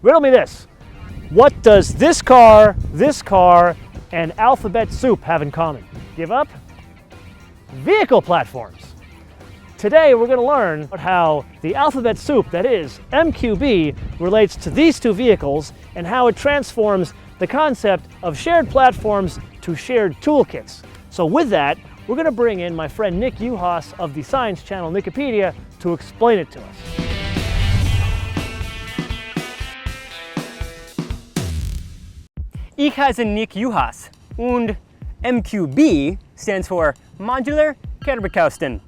riddle me this. What does this car, and alphabet soup have in common? Give up? Vehicle platforms. Today we're going to learn how the alphabet soup, that is MQB, relates to these two vehicles and how it transforms the concept of shared platforms to shared toolkits. So with that, we're going to bring in my friend Nick Uhas of the science channel Nikipedia to explain it to us. Ich heiße Nick Uhas und MQB stands for Modular Kerbekausten,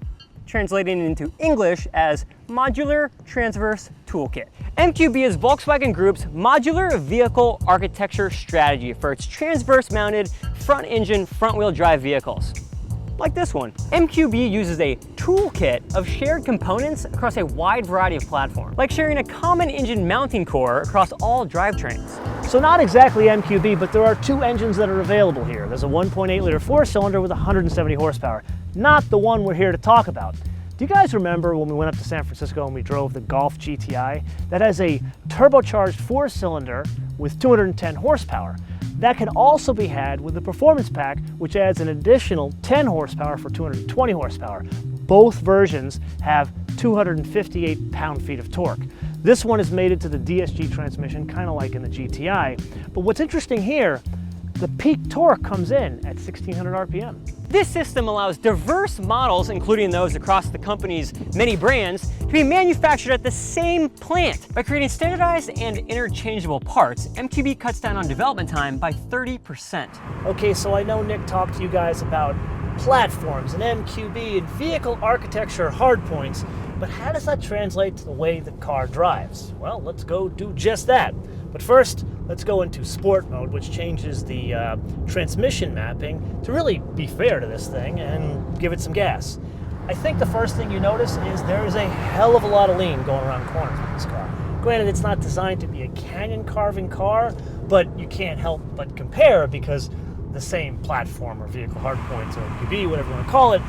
translating into English as Modular Transverse Toolkit. MQB is Volkswagen Group's modular vehicle architecture strategy for its transverse-mounted front-engine, front-wheel drive vehicles, like this one. MQB uses a toolkit of shared components across a wide variety of platforms, like sharing a common engine mounting core across all drivetrains. So not exactly MQB, but there are two engines that are available here. There's a 1.8-liter four-cylinder with 170 horsepower, not the one we're here to talk about. Do you guys remember when we went up to San Francisco and we drove the Golf GTI? That has a turbocharged four-cylinder with 210 horsepower. That can also be had with the Performance Pack, which adds an additional 10 horsepower for 220 horsepower. Both versions have 258 pound-feet of torque. This one is mated to the DSG transmission, kind of like in the GTI. But what's interesting here, the peak torque comes in at 1600 RPM. This system allows diverse models, including those across the company's many brands, to be manufactured at the same plant. By creating standardized and interchangeable parts, MQB cuts down on development time by 30%. Okay, so I know Nick talked to you guys about platforms and MQB and vehicle architecture hardpoints, but how does that translate to the way the car drives? Well, let's go do just that. But first, let's go into sport mode, which changes the transmission mapping to really be fair to this thing and give it some gas. I think the first thing you notice is there is a hell of a lot of lean going around corners with this car. Granted, it's not designed to be a canyon carving car, but you can't help but compare because the same platform or vehicle hardpoint or MQB, whatever you want to call it,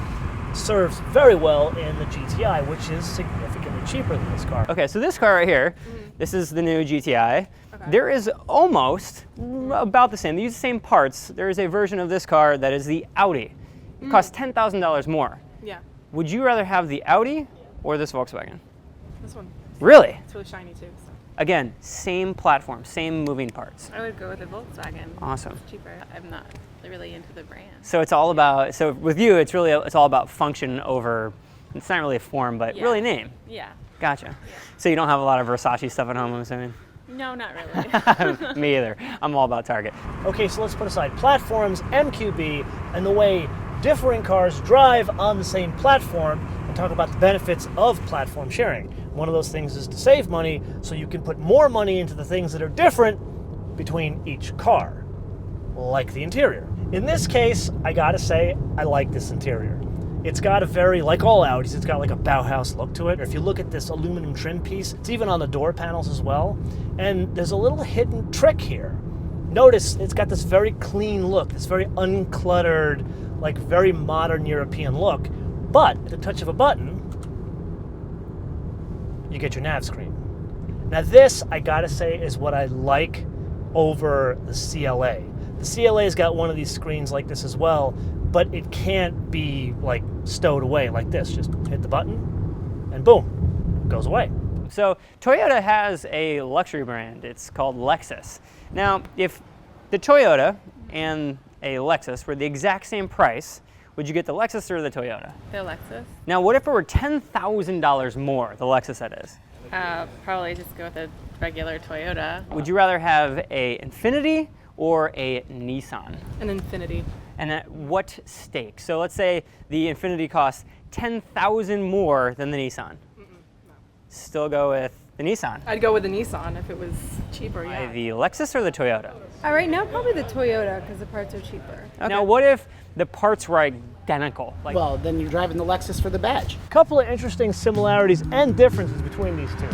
serves very well in the GTI, which is significantly cheaper than this car. Okay, so this car right here, this is the new GTI. Okay. There is almost about the same. They use the same parts. There is a version of this car that is the Audi. It costs $10,000 more. Yeah. Would you rather have the Audi or this Volkswagen? This one. Really? It's really shiny too. So. Again, same platform, same moving parts. I would go with the Volkswagen. Awesome. It's cheaper. I'm not really into the brand. So it's all about, so with you, it's all about function over, it's not really a form, but really name. Yeah. Gotcha. Yeah. So you don't have a lot of Versace stuff at home, I'm assuming? No, not really. Me either. I'm all about Target. Okay, so let's put aside platforms, MQB, and the way differing cars drive on the same platform and talk about the benefits of platform sharing. One of those things is to save money so you can put more money into the things that are different between each car, like the interior. In this case, I gotta say, I like this interior. It's got a very, like all Audis, it's got like a Bauhaus look to it. Or if you look at this aluminum trim piece, it's even on the door panels as well. And there's a little hidden trick here. Notice it's got this very clean look, this very uncluttered, like very modern European look. But at the touch of a button, you get your nav screen. Now this, I gotta say, is what I like over the CLA. The CLA's got one of these screens like this as well, but it can't be like stowed away like this. Just hit the button and boom, it goes away. So Toyota has a luxury brand. It's called Lexus. Now, if the Toyota and a Lexus were the exact same price, would you get the Lexus or the Toyota? The Lexus. Now, what if it were $10,000 more, the Lexus that is? Probably just go with a regular Toyota. Would you rather have a Infiniti or a Nissan? An Infiniti. And at what stake? So let's say the Infiniti costs $10,000 more than the Nissan. No. Still go with the Nissan. I'd go with the Nissan if it was cheaper, yeah. The Lexus or the Toyota? Right now, probably the Toyota because the parts are cheaper. Okay. Now, what if the parts were identical? Like, well, then you're driving the Lexus for the badge. A couple of interesting similarities and differences between these two.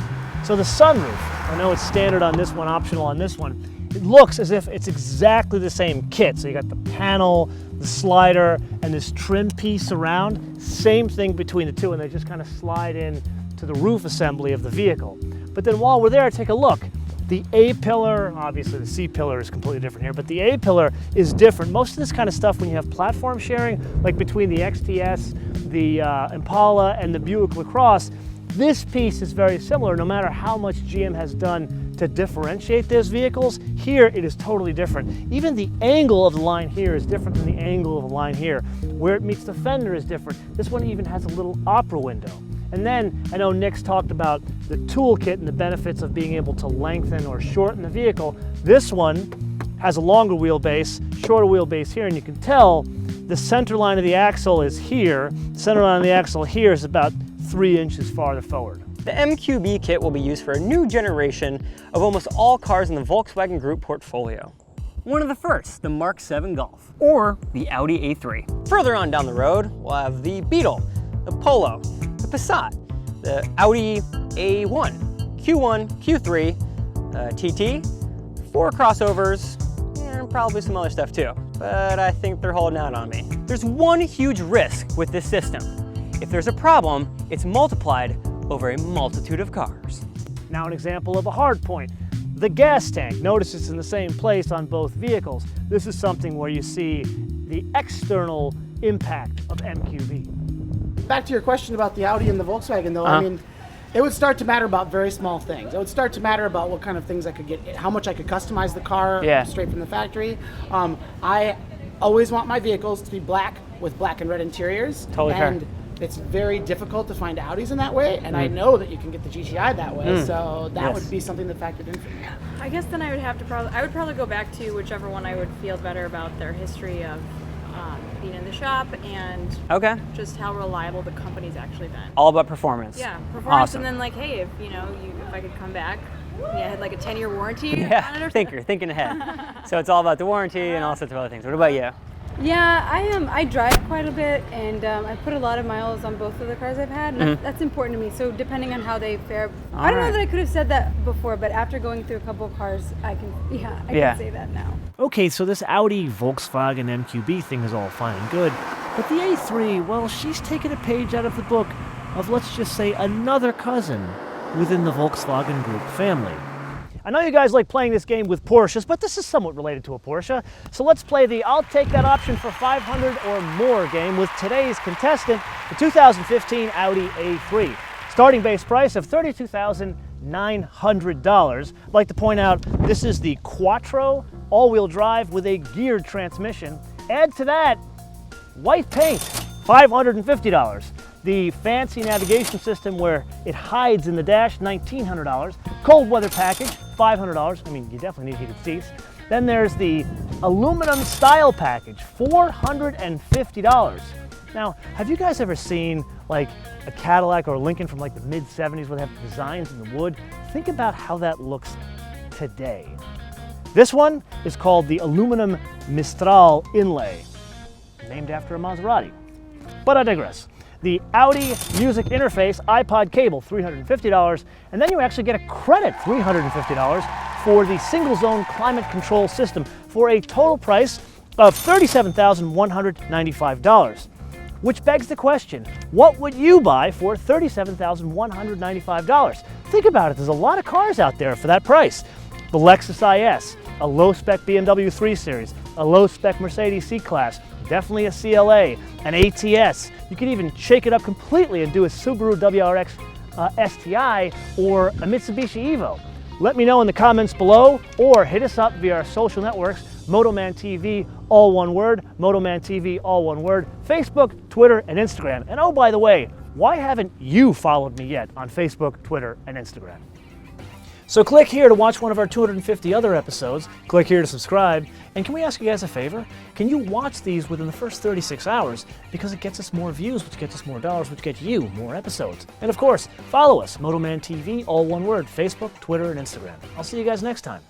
So the sunroof, I know it's standard on this one, optional on this one. It looks as if it's exactly the same kit. So you got the panel, the slider, and this trim piece around. Same thing between the two, and they just kind of slide in to the roof assembly of the vehicle. But then while we're there, take a look. The A-pillar, obviously the C-pillar is completely different here, but the A-pillar is different. Most of this kind of stuff when you have platform sharing, like between the XTS, the Impala, and the Buick LaCrosse, this piece is very similar no matter how much GM has done to differentiate those vehicles. Here it is totally different. Even the angle of the line here is different than the angle of the line here. Where it meets the fender is different. This one even has a little opera window. And then I know Nick's talked about the toolkit and the benefits of being able to lengthen or shorten the vehicle. This one has a longer wheelbase, shorter wheelbase here, and you can tell the center line of the axle is here. The center line of the axle here is about 3 inches farther forward. The MQB kit will be used for a new generation of almost all cars in the Volkswagen Group portfolio. One of the first, the Mark VII Golf, or the Audi A3. Further on down the road, we'll have the Beetle, the Polo, the Passat, the Audi A1, Q1, Q3, TT, 4 crossovers, and probably some other stuff too. But I think they're holding out on me. There's one huge risk with this system. If there's a problem, it's multiplied over a multitude of cars. Now an example of a hard point. The gas tank. Notice it's in the same place on both vehicles. This is something where you see the external impact of MQB. Back to your question about the Audi and the Volkswagen, though, I mean, it would start to matter about very small things. It would start to matter about what kind of things I could get, how much I could customize the car straight from the factory. I always want my vehicles to be black with black and red interiors. Totally fair. It's very difficult to find Audis in that way, and I know that you can get the GTI that way, so that would be something that factored in for me. I guess then I would probably go back to whichever one I would feel better about their history of being in the shop and just how reliable the company's actually been. All about performance. Yeah, performance, Awesome. and then like, hey, if if I could come back, I had like a 10-year warranty on it or Yeah, something. you're thinking ahead. So it's all about the warranty and all sorts of other things. What about you? Yeah, I drive quite a bit, and I put a lot of miles on both of the cars I've had, and that's important to me. So depending on how they fare, I don't know that I could have said that before, but after going through a couple of cars, I can say that now. Okay, so this Audi Volkswagen MQB thing is all fine and good, but the A3, well, she's taken a page out of the book of, let's just say, another cousin within the Volkswagen Group family. I know you guys like playing this game with Porsches, but this is somewhat related to a Porsche. So let's play the I'll take that option for 500 or more game with today's contestant, the 2015 Audi A3. Starting base price of $32,900. I'd like to point out this is the Quattro all-wheel drive with a geared transmission. Add to that white paint, $550. The fancy navigation system where it hides in the dash, $1,900. Cold weather package, $500. I mean, you definitely need heated seats. Then there's the aluminum style package, $450. Now, have you guys ever seen like a Cadillac or a Lincoln from like the mid-70s where they have designs in the wood? Think about how that looks today. This one is called the aluminum Mistral inlay, named after a Maserati. But I digress. The Audi music interface iPod cable, $350, and then you actually get a credit, $350, for the single zone climate control system for a total price of $37,195. Which begs the question, what would you buy for $37,195? Think about it, there's a lot of cars out there for that price. The Lexus IS, a low-spec BMW 3 Series, a low-spec Mercedes C-Class, definitely a CLA, an ATS. You could even shake it up completely and do a Subaru WRX STI or a Mitsubishi Evo. Let me know in the comments below or hit us up via our social networks, MotoManTV, all one word, MotoManTV, all one word, Facebook, Twitter, and Instagram. And oh, by the way, why haven't you followed me yet on Facebook, Twitter, and Instagram? So click here to watch one of our 250 other episodes, click here to subscribe, and can we ask you guys a favor? Can you watch these within the first 36 hours? Because it gets us more views, which gets us more dollars, which gets you more episodes. And of course, follow us, MotoManTV, all one word, Facebook, Twitter, and Instagram. I'll see you guys next time.